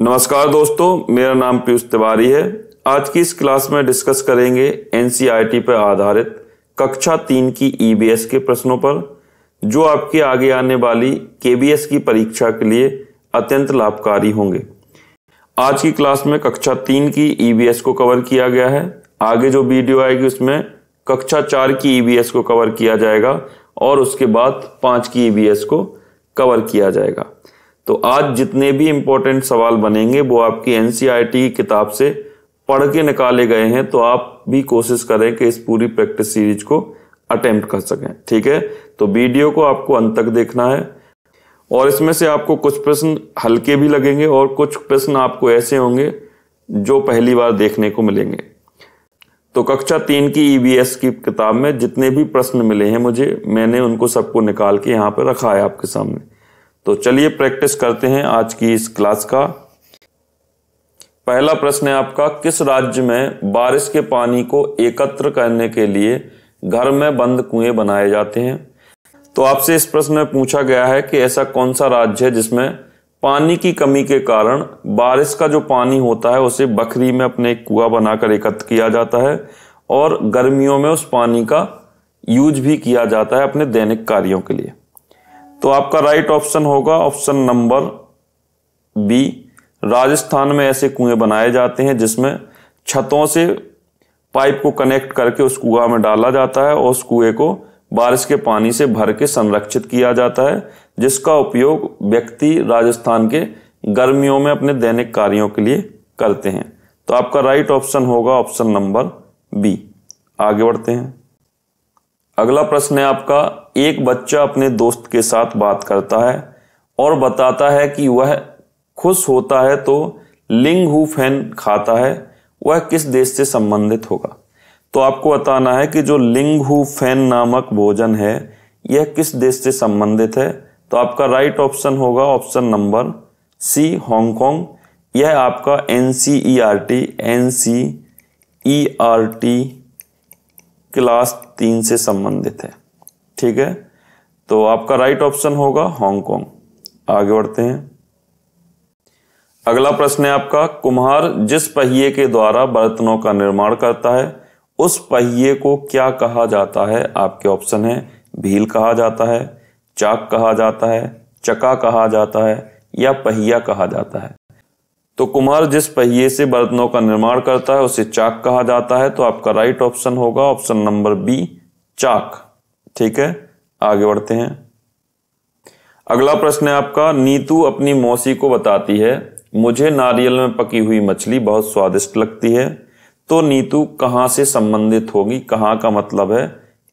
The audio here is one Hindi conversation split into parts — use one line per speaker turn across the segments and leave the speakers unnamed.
नमस्कार दोस्तों, मेरा नाम पीयूष तिवारी है। आज की इस क्लास में डिस्कस करेंगे एनसीईआरटी पर आधारित कक्षा 3 की ईवीएस के प्रश्नों पर, जो आपके आगे आने वाली केबीएस की परीक्षा के लिए अत्यंत लाभकारी होंगे। आज की क्लास में कक्षा 3 की ईवीएस को कवर किया गया है। आगे जो वीडियो आएगी उसमें कक्षा 4 की ईवीएस को कवर किया जाएगा और उसके बाद 5 की ईवीएस को कवर किया जाएगा। तो आज जितने भी इंपॉर्टेंट सवाल बनेंगे वो आपकी एनसीईआरटी की किताब से पढ़ के निकाले गए हैं, तो आप भी कोशिश करें कि इस पूरी प्रैक्टिस सीरीज को अटेम्प्ट कर सकें। ठीक है, तो वीडियो को आपको अंत तक देखना है और इसमें से आपको कुछ प्रश्न हल्के भी लगेंगे और कुछ प्रश्न आपको ऐसे होंगे जो पहली बार देखने को मिलेंगे। तो कक्षा 3 की ईवीएस की किताब में जितने भी प्रश्न मिले हैं मुझे, मैंने उनको सबको निकाल के यहाँ पे रखा है आपके सामने। तो चलिए प्रैक्टिस करते हैं आज की इस क्लास का। पहला प्रश्न है आपका, किस राज्य में बारिश के पानी को एकत्र करने के लिए घर में बंद कुएं बनाए जाते हैं? तो आपसे इस प्रश्न में पूछा गया है कि ऐसा कौन सा राज्य है जिसमें पानी की कमी के कारण बारिश का जो पानी होता है उसे बखरी में अपने एक कुआं बनाकर एकत्र किया जाता है और गर्मियों में उस पानी का यूज भी किया जाता है अपने दैनिक कार्यों के लिए। तो आपका राइट ऑप्शन होगा ऑप्शन नंबर बी। राजस्थान में ऐसे कुएं बनाए जाते हैं जिसमें छतों से पाइप को कनेक्ट करके उस कुआं में डाला जाता है और उस कुएं को बारिश के पानी से भर के संरक्षित किया जाता है, जिसका उपयोग व्यक्ति राजस्थान के गर्मियों में अपने दैनिक कार्यों के लिए करते हैं। तो आपका राइट ऑप्शन होगा ऑप्शन नंबर बी। आगे बढ़ते हैं। अगला प्रश्न है आपका, एक बच्चा अपने दोस्त के साथ बात करता है और बताता है कि वह खुश होता है तो लिंग हू फैन खाता है, वह किस देश से संबंधित होगा? तो आपको बताना है कि जो लिंग हू फैन नामक भोजन है यह किस देश से संबंधित है। तो आपका राइट ऑप्शन होगा ऑप्शन नंबर सी, हांगकांग। यह आपका एनसीईआरटी क्लास 3 से संबंधित है। ठीक है, तो आपका राइट ऑप्शन होगा हांगकांग। आगे बढ़ते हैं। अगला प्रश्न है आपका, कुम्हार जिस पहिए के द्वारा बर्तनों का निर्माण करता है उस पहिए को क्या कहा जाता है? आपके ऑप्शन है भील कहा जाता है, चाक कहा जाता है, चक्का कहा जाता है या पहिया कहा जाता है। तो कुम्हार जिस पहिए से बर्तनों का निर्माण करता है उसे चाक कहा जाता है। तो आपका राइट ऑप्शन होगा ऑप्शन नंबर बी, चाक। ठीक है, आगे बढ़ते हैं। अगला प्रश्न है आपका, नीतू अपनी मौसी को बताती है मुझे नारियल में पकी हुई मछली बहुत स्वादिष्ट लगती है। तो नीतू कहां से संबंधित होगी? कहां का मतलब है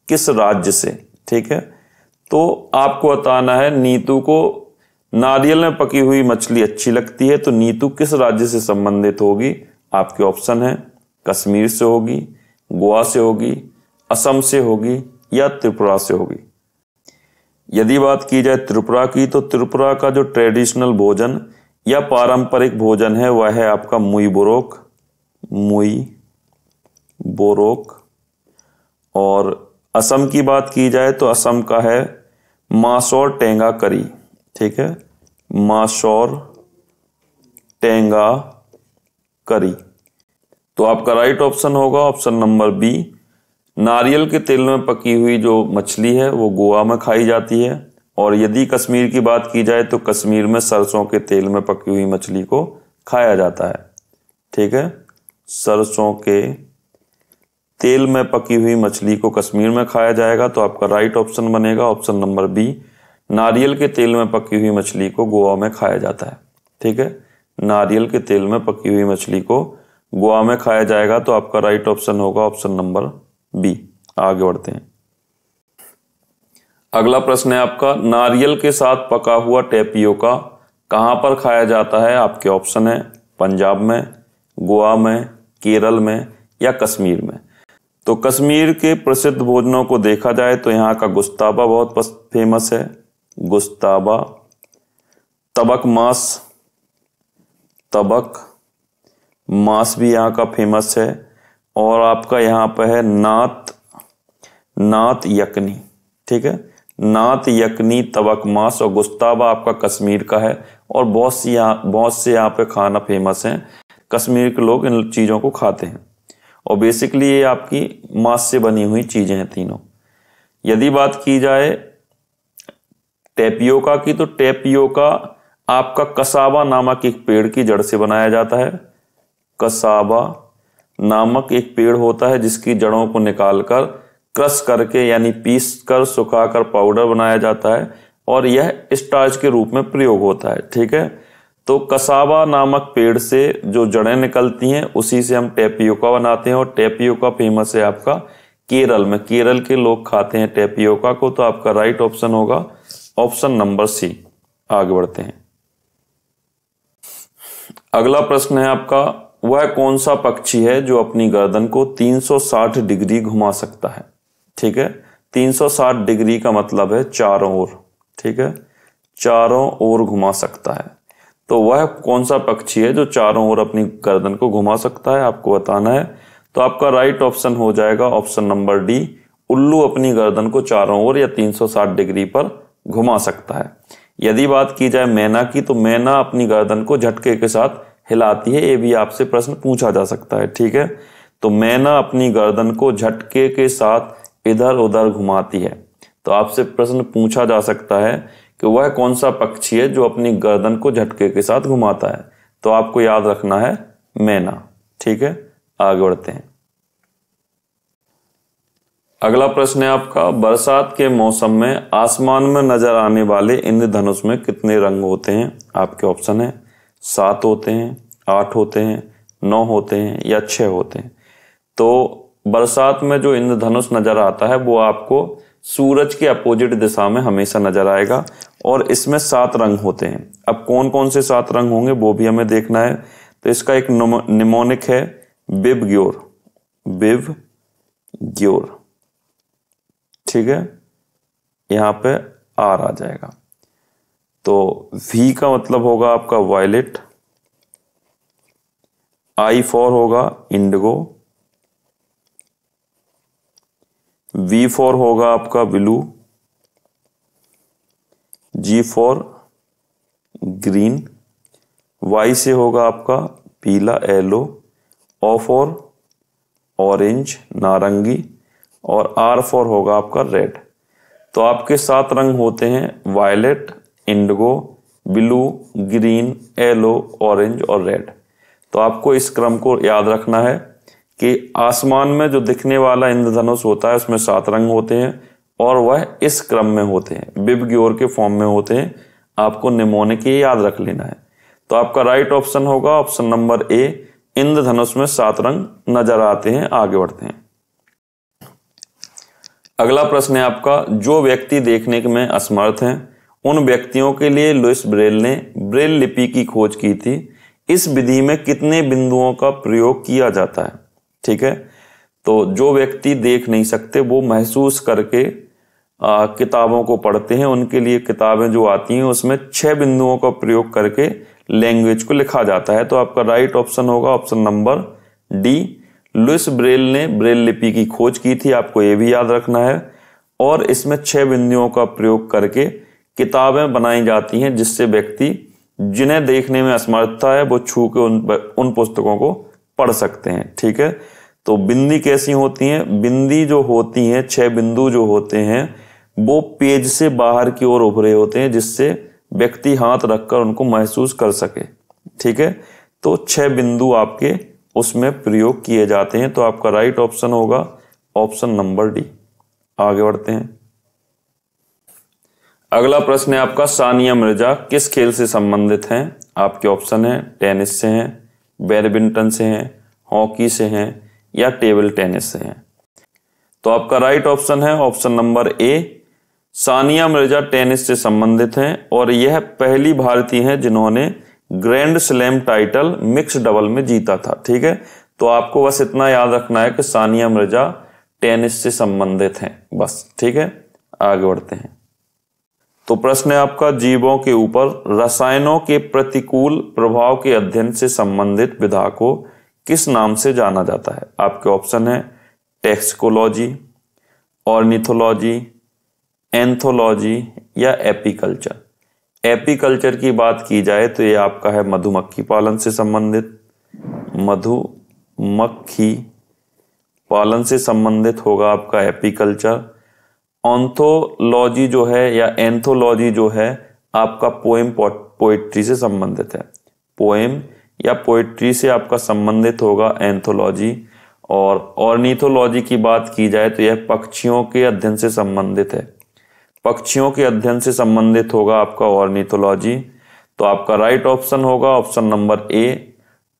किस राज्य से? ठीक है, तो आपको बताना है नीतू को नारियल में पकी हुई मछली अच्छी लगती है, तो नीतू किस राज्य से संबंधित होगी? आपके ऑप्शन है कश्मीर से होगी, गोवा से होगी, असम से होगी या त्रिपुरा से होगी। यदि बात की जाए त्रिपुरा की, तो त्रिपुरा का जो ट्रेडिशनल भोजन या पारंपरिक भोजन है वह है आपका मुई बोरोक। और असम की बात की जाए तो असम का है मासौर टेंगा करी। ठीक है, मासौर टेंगा करी। तो आपका राइट ऑप्शन होगा ऑप्शन नंबर बी। नारियल के तेल में पकी हुई जो मछली है वो गोवा में खाई जाती है, और यदि कश्मीर की बात की जाए तो कश्मीर में सरसों के तेल में पकी हुई मछली को खाया जाता है। ठीक है, सरसों के तेल में पकी हुई मछली को कश्मीर में खाया जाएगा। तो आपका राइट ऑप्शन बनेगा ऑप्शन नंबर बी। नारियल के तेल में पकी हुई मछली को गोवा में खाया जाता है। ठीक है, नारियल के तेल में पकी हुई मछली को गोवा में खाया जाएगा। तो आपका राइट ऑप्शन होगा ऑप्शन नंबर बी। आगे बढ़ते हैं। अगला प्रश्न है आपका, नारियल के साथ पका हुआ टेपियोका कहां पर खाया जाता है? आपके ऑप्शन है पंजाब में, गोवा में, केरल में या कश्मीर में। तो कश्मीर के प्रसिद्ध भोजनों को देखा जाए तो यहाँ का गुस्ताबा बहुत फेमस है। गुस्ताबा, तबक मांस भी यहाँ का फेमस है, और आपका यहाँ पर है नात यकनी। ठीक है, नात, यकनी, तवकमास और गुस्ताबा आपका कश्मीर का है। और बहुत से यहाँ पे खाना फेमस हैं, कश्मीर के लोग इन चीज़ों को खाते हैं। और बेसिकली ये आपकी मांस से बनी हुई चीज़ें हैं तीनों। यदि बात की जाए टेपियोका की, तो टेपियोका आपका कसाबा नामक एक पेड़ की जड़ से बनाया जाता है। कसाबा नामक एक पेड़ होता है जिसकी जड़ों को निकालकर क्रश करके यानी पीस कर सुखाकर पाउडर बनाया जाता है और यह स्टार्च के रूप में प्रयोग होता है। ठीक है, तो कसाबा नामक पेड़ से जो जड़ें निकलती हैं उसी से हम टेपियोका बनाते हैं। और टेपियोका फेमस है आपका केरल में, केरल के लोग खाते हैं टेपियोका को। तो आपका राइट ऑप्शन होगा ऑप्शन नंबर सी। आगे बढ़ते हैं। अगला प्रश्न है आपका, वह कौन सा पक्षी है जो अपनी गर्दन को 360 डिग्री घुमा सकता है। ठीक है, 360 डिग्री का मतलब है चारों ओर। ठीक है, चारों ओर घुमा सकता है। तो वह कौन सा पक्षी है जो चारों ओर अपनी गर्दन को घुमा सकता है, आपको बताना है। तो आपका राइट ऑप्शन हो जाएगा ऑप्शन नंबर डी, उल्लू अपनी गर्दन को चारों ओर या 360 डिग्री पर घुमा सकता है। यदि बात की जाए मैना की, तो मैना अपनी गर्दन को झटके के साथ हिलाती है। ये भी आपसे प्रश्न पूछा जा सकता है। ठीक है, तो मैना अपनी गर्दन को झटके के साथ इधर उधर घुमाती है। तो आपसे प्रश्न पूछा जा सकता है कि वह कौन सा पक्षी है जो अपनी गर्दन को झटके के साथ घुमाता है। तो आपको याद रखना है मैना। ठीक है, आगे बढ़ते हैं। अगला प्रश्न है आपका, बरसात के मौसम में आसमान में नजर आने वाले इंद्रधनुष में कितने रंग होते हैं। आपके ऑप्शन है 7 होते हैं, 8 होते हैं, 9 होते हैं या 6 होते हैं। तो बरसात में जो इंद्रधनुष नजर आता है वो आपको सूरज के अपोजिट दिशा में हमेशा नजर आएगा और इसमें 7 रंग होते हैं। अब कौन कौन से 7 रंग होंगे वो भी हमें देखना है। तो इसका एक निमोनिक है बिबग्योर, बिबग्योर। ठीक है, यहां पे आर आ जाएगा। तो V का मतलब होगा आपका वायलेट, I फॉर होगा इंडिगो, V फॉर होगा आपका blue, G for green, Y से होगा आपका पीला येलो, O फॉर ऑरेंज नारंगी और R फॉर होगा आपका रेड। तो आपके 7 रंग होते हैं violet, indigo, blue, green, yellow, orange और रेड। तो आपको इस क्रम को याद रखना है कि आसमान में जो दिखने वाला इंद्रधनुष होता है उसमें 7 रंग होते हैं और वह इस क्रम में होते हैं, बिबग्योर के फॉर्म में होते हैं। आपको निमोनिक ये याद रख लेना है। तो आपका राइट ऑप्शन होगा ऑप्शन नंबर ए, इंद्रधनुष में 7 रंग नजर आते हैं। आगे बढ़ते हैं। अगला प्रश्न है आपका, जो व्यक्ति देखने में असमर्थ हैं उन व्यक्तियों के लिए लुईस ब्रेल ने ब्रेल लिपि की खोज की थी। इस विधि में कितने बिंदुओं का प्रयोग किया जाता है। ठीक है, तो जो व्यक्ति देख नहीं सकते वो महसूस करके किताबों को पढ़ते हैं। उनके लिए किताबें जो आती हैं उसमें 6 बिंदुओं का प्रयोग करके लैंग्वेज को लिखा जाता है। तो आपका राइट ऑप्शन होगा option number D, Louis Braille ने ब्रेल लिपि की खोज की थी। आपको ये भी याद रखना है। और इसमें 6 बिंदुओं का प्रयोग करके किताबें बनाई जाती हैं जिससे व्यक्ति जिन्हें देखने में असमर्थता है वो छू के उन पुस्तकों को पढ़ सकते हैं। ठीक है, तो बिंदी कैसी होती हैं, बिंदी जो होती हैं 6 बिंदु जो होते हैं वो पेज से बाहर की ओर उभरे होते हैं जिससे व्यक्ति हाथ रखकर उनको महसूस कर सके। ठीक है, तो 6 बिंदु आपके उसमें प्रयोग किए जाते हैं। तो आपका राइट ऑप्शन होगा ऑप्शन नंबर डी। आगे बढ़ते हैं। अगला प्रश्न है आपका, सानिया मिर्जा किस खेल से संबंधित हैं। आपके ऑप्शन है टेनिस से हैं, बैडमिंटन से हैं, हॉकी से हैं या टेबल टेनिस से हैं। तो आपका राइट ऑप्शन है option number A, Sania Mirza tennis से संबंधित हैं और यह पहली भारतीय हैं जिन्होंने grand slam title mix double में जीता था। ठीक है, तो आपको बस इतना याद रखना है कि सानिया मिर्जा टेनिस से संबंधित हैं बस। ठीक है, आगे बढ़ते हैं। तो प्रश्न है आपका, जीवों के ऊपर रसायनों के प्रतिकूल प्रभाव के अध्ययन से संबंधित विधा को किस नाम से जाना जाता है। आपके ऑप्शन है टैक्सिकोलॉजी, ऑर्निथोलॉजी, एंथोलॉजी या एपीकल्चर। एपीकल्चर की बात की जाए तो ये आपका है मधुमक्खी पालन से संबंधित, मधुमक्खी पालन से संबंधित होगा आपका एपीकल्चर। ऑन्थोलॉजी जो है या एंथोलॉजी जो है आपका पोएम पोएट्री से संबंधित है, पोएम या पोएट्री से आपका संबंधित होगा एंथोलॉजी। और ऑर्निथोलॉजी की बात की जाए तो यह पक्षियों के अध्ययन से संबंधित है, पक्षियों के अध्ययन से संबंधित होगा आपका ऑर्निथोलॉजी। तो आपका राइट ऑप्शन होगा ऑप्शन नंबर ए।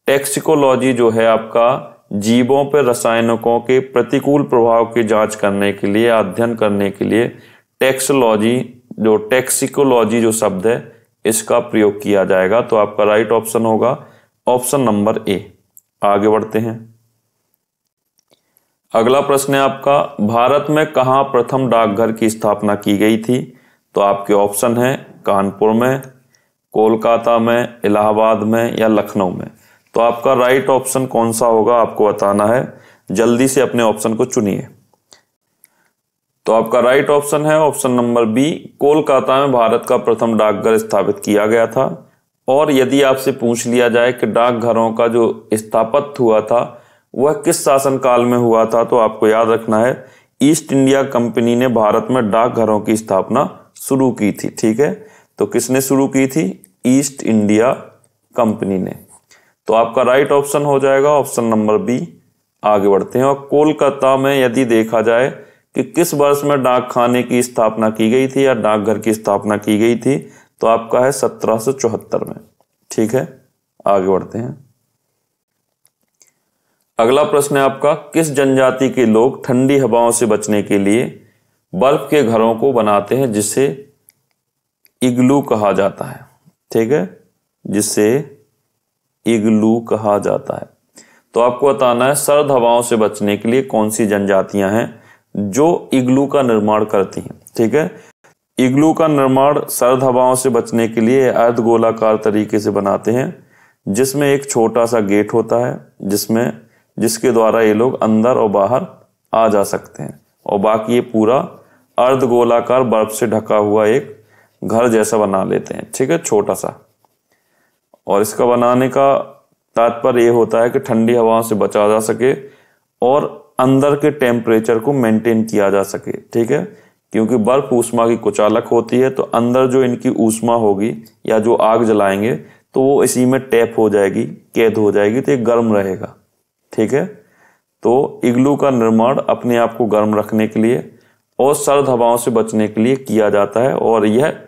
टैक्सिकोलॉजी जो है आपका जीवों पर रसायनों के प्रतिकूल प्रभाव की जांच करने के लिए, अध्ययन करने के लिए टैक्सोलॉजी जो टैक्सिकोलॉजी जो शब्द है इसका प्रयोग किया जाएगा। तो आपका राइट ऑप्शन होगा ऑप्शन नंबर ए। आगे बढ़ते हैं। अगला प्रश्न है आपका, भारत में कहां प्रथम डाकघर की स्थापना की गई थी? तो आपके ऑप्शन है कानपुर में, कोलकाता में, इलाहाबाद में या लखनऊ में। तो आपका राइट ऑप्शन कौन सा होगा आपको बताना है, जल्दी से अपने ऑप्शन को चुनिए। तो आपका राइट ऑप्शन है ऑप्शन नंबर बी, कोलकाता में भारत का प्रथम डाकघर स्थापित किया गया था। और यदि आपसे पूछ लिया जाए कि डाकघरों का जो स्थापत्य हुआ था वह किस शासनकाल में हुआ था, तो आपको याद रखना है ईस्ट इंडिया कंपनी ने भारत में डाकघरों की स्थापना शुरू की थी। ठीक है, तो किसने शुरू की थी? ईस्ट इंडिया कंपनी ने। तो आपका राइट ऑप्शन हो जाएगा ऑप्शन नंबर बी। आगे बढ़ते हैं। और कोलकाता में यदि देखा जाए कि किस वर्ष में डाकखाने की स्थापना की गई थी या डाकघर की स्थापना की गई थी, तो आपका है 1774 में। ठीक है, आगे बढ़ते हैं। अगला प्रश्न है आपका, किस जनजाति के लोग ठंडी हवाओं से बचने के लिए बर्फ के घरों को बनाते हैं जिसे इग्लू कहा जाता है? ठीक है, जिसे इग्लू कहा जाता है। तो आपको बताना है सर्द हवाओं से बचने के लिए कौन सी जनजातियां हैं जो इग्लू का निर्माण करती हैं। ठीक है, इग्लू का निर्माण सर्द हवाओं से बचने के लिए अर्धगोलाकार तरीके से बनाते हैं, जिसमें एक छोटा सा गेट होता है जिसके द्वारा ये लोग अंदर और बाहर आ जा सकते हैं, और बाकी ये पूरा अर्धगोलाकार बर्फ से ढका हुआ एक घर जैसा बना लेते हैं। ठीक है, छोटा सा। और इसका बनाने का तात्पर्य ये होता है कि ठंडी हवाओं से बचा जा सके और अंदर के टेम्परेचर को मेंटेन किया जा सके। ठीक है, क्योंकि बर्फ ऊष्मा की कुचालक होती है, तो अंदर जो इनकी ऊष्मा होगी या जो आग जलाएंगे तो वो इसी में टैप हो जाएगी, कैद हो जाएगी, तो ये गर्म रहेगा। ठीक है, तो इग्लू का निर्माण अपने आप को गर्म रखने के लिए और सर्द हवाओं से बचने के लिए किया जाता है, और यह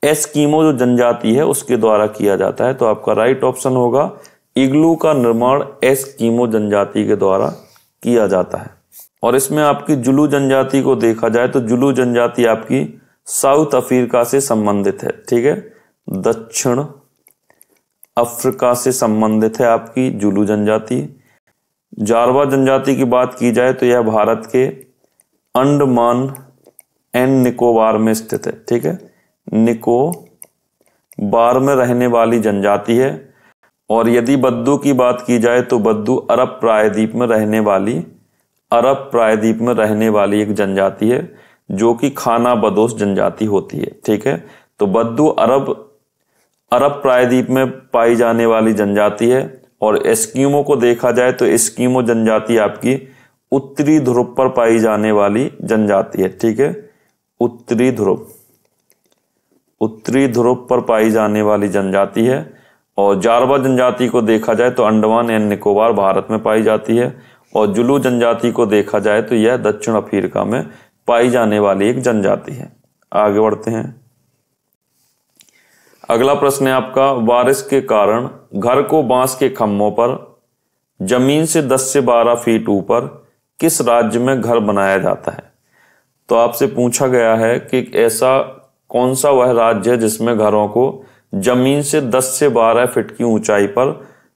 एस्किमो जो जनजाति है उसके द्वारा किया जाता है। तो आपका राइट ऑप्शन होगा इग्लू का निर्माण एस्किमो जनजाति के द्वारा किया जाता है। और इसमें आपकी जुलू जनजाति को देखा जाए तो जुलू जनजाति आपकी साउथ अफ्रीका से संबंधित है। ठीक है, दक्षिण अफ्रीका से संबंधित है आपकी जुलू जनजाति। जारवा जनजाति की बात की जाए तो यह भारत के अंडमान एंड निकोबार में स्थित है। ठीक है, निकोबार में रहने वाली जनजाति है। और यदि बद्दू की बात की जाए तो बद्दू अरब प्रायद्वीप में रहने वाली एक जनजाति है जो कि खाना बदोश जनजाति होती है। ठीक है, तो बद्दू अरब प्रायद्वीप में पाई जाने वाली जनजाति है। और एस्किमो को देखा जाए तो एस्किमो जनजाति आपकी उत्तरी ध्रुव पर पाई जाने वाली जनजाति है। ठीक है, उत्तरी ध्रुव पर पाई जाने वाली जनजाति है। और जारवा जनजाति को देखा जाए तो अंडमान एंड निकोबार भारत में पाई जाती है। और जुलू जनजाति को देखा जाए तो यह दक्षिण अफ्रीका में पाई जाने वाली एक जनजाति है। आगे बढ़ते हैं। अगला प्रश्न है आपका, बारिश के कारण घर को बांस के खम्भों पर जमीन से 10 से 12 फीट ऊपर किस राज्य में घर बनाया जाता है? तो आपसे पूछा गया है कि ऐसा कौन सा वह राज्य है जिसमें घरों को जमीन से 10 से 12 फीट की ऊंचाई पर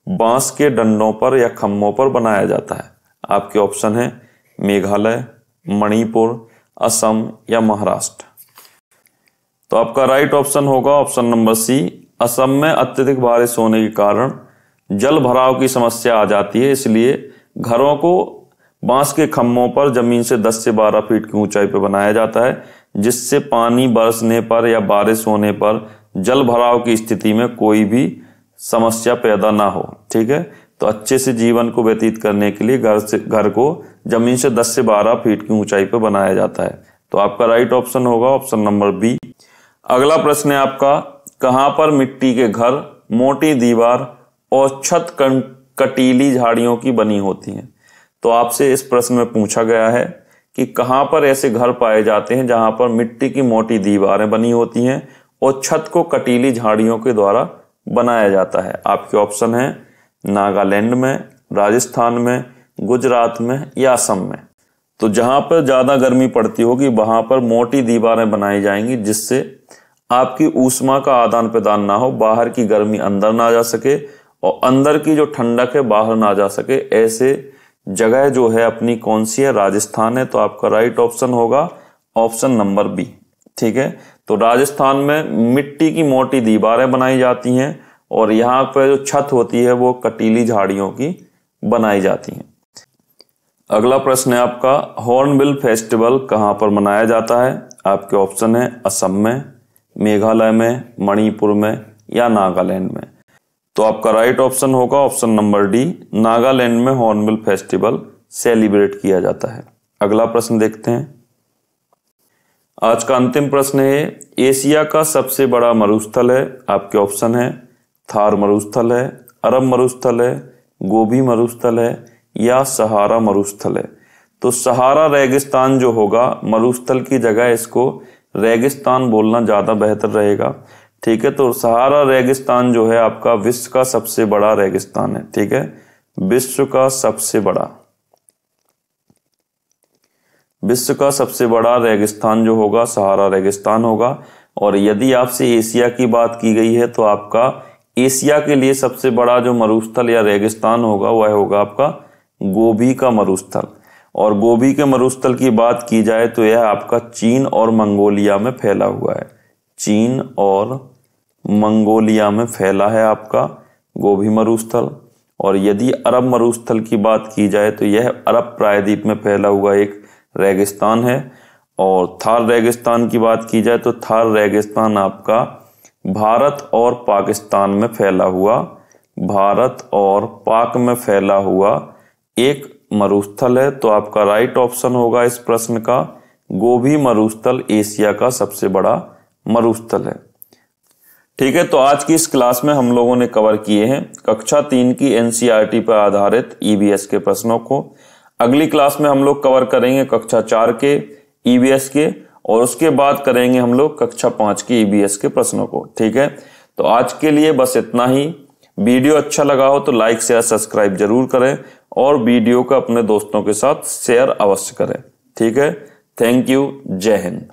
बांस के डंडों पर या खम्भों पर बनाया जाता है। आपके ऑप्शन है मेघालय, मणिपुर, असम या महाराष्ट्र। तो आपका राइट ऑप्शन होगा ऑप्शन नंबर सी। असम में अत्यधिक बारिश होने के कारण जल भराव की समस्या आ जाती है, इसलिए घरों को बांस के खम्भों पर जमीन से 10 से 12 फीट की ऊंचाई पर बनाया जाता है, जिससे पानी बरसने पर या बारिश होने पर जल भराव की स्थिति में कोई भी समस्या पैदा ना हो। ठीक है, तो अच्छे से जीवन को व्यतीत करने के लिए घर को जमीन से 10 से 12 फीट की ऊंचाई पर बनाया जाता है। तो आपका राइट ऑप्शन होगा ऑप्शन नंबर बी। अगला प्रश्न है आपका, कहां पर मिट्टी के घर, मोटी दीवार और छत कटीली झाड़ियों की बनी होती हैं? तो आपसे इस प्रश्न में पूछा गया है कि कहां पर ऐसे घर पाए जाते हैं जहां पर मिट्टी की मोटी दीवारें बनी होती हैं और छत को कटीली झाड़ियों के द्वारा बनाया जाता है। आपके ऑप्शन है नागालैंड में, राजस्थान में, गुजरात में या असम में। तो जहां पर ज्यादा गर्मी पड़ती होगी वहां पर मोटी दीवारें बनाई जाएंगी, जिससे आपकी ऊष्मा का आदान प्रदान ना हो, बाहर की गर्मी अंदर ना जा सके और अंदर की जो ठंडक है बाहर ना जा सके। ऐसे जगह जो है अपनी कौन सी है? राजस्थान है। तो आपका राइट ऑप्शन होगा ऑप्शन नंबर बी। ठीक है, तो राजस्थान में मिट्टी की मोटी दीवारें बनाई जाती हैं और यहाँ पर जो छत होती है वो कटीली झाड़ियों की बनाई जाती हैं। अगला प्रश्न है आपका, हॉर्नबिल फेस्टिवल कहाँ पर मनाया जाता है? आपके ऑप्शन है असम में, मेघालय में, मणिपुर में या नागालैंड में। तो आपका राइट ऑप्शन होगा ऑप्शन नंबर डी, नागालैंड में हॉर्नबिल फेस्टिवल सेलिब्रेट किया जाता है। अगला प्रश्न देखते हैं। आज का अंतिम प्रश्न है, एशिया का सबसे बड़ा मरुस्थल है? आपके ऑप्शन है थार मरुस्थल है, अरब मरुस्थल है, गोबी मरुस्थल है या सहारा मरुस्थल है। तो सहारा रेगिस्तान जो होगा, मरुस्थल की जगह इसको रेगिस्तान बोलना ज्यादा बेहतर रहेगा। ठीक है, तो सहारा रेगिस्तान जो है आपका विश्व का सबसे बड़ा रेगिस्तान है। ठीक है, विश्व का सबसे बड़ा रेगिस्तान जो होगा सहारा रेगिस्तान होगा। और यदि आपसे एशिया की बात की गई है तो आपका एशिया के लिए सबसे बड़ा जो मरुस्थल या रेगिस्तान होगा वह होगा आपका गोबी का मरुस्थल। और गोबी के मरुस्थल की बात की जाए तो यह आपका चीन और मंगोलिया में फैला हुआ है। चीन और मंगोलिया में फैला है आपका गोबी मरुस्थल। और यदि अरब मरुस्थल की बात की जाए तो यह अरब प्रायद्वीप में फैला हुआ एक रेगिस्तान है। और थार रेगिस्तान की बात की जाए तो थार रेगिस्तान आपका भारत और पाकिस्तान में फैला हुआ, भारत और पाक में फैला हुआ एक मरुस्थल है। तो आपका राइट ऑप्शन होगा इस प्रश्न का, गोबी मरुस्थल एशिया का सबसे बड़ा मरुस्थल है। ठीक है, तो आज की इस क्लास में हम लोगों ने कवर किए हैं कक्षा 3 की एनसीईआरटी पर आधारित ईवीएस के प्रश्नों को। अगली क्लास में हम लोग कवर करेंगे कक्षा 4 के ईवीएस के और उसके बाद करेंगे हम लोग कक्षा 5 की ईवीएस के प्रश्नों को। ठीक है, तो आज के लिए बस इतना ही। वीडियो अच्छा लगा हो तो लाइक शेयर सब्सक्राइब जरूर करें और वीडियो को अपने दोस्तों के साथ शेयर अवश्य करें। ठीक है, थैंक यू, जय हिंद।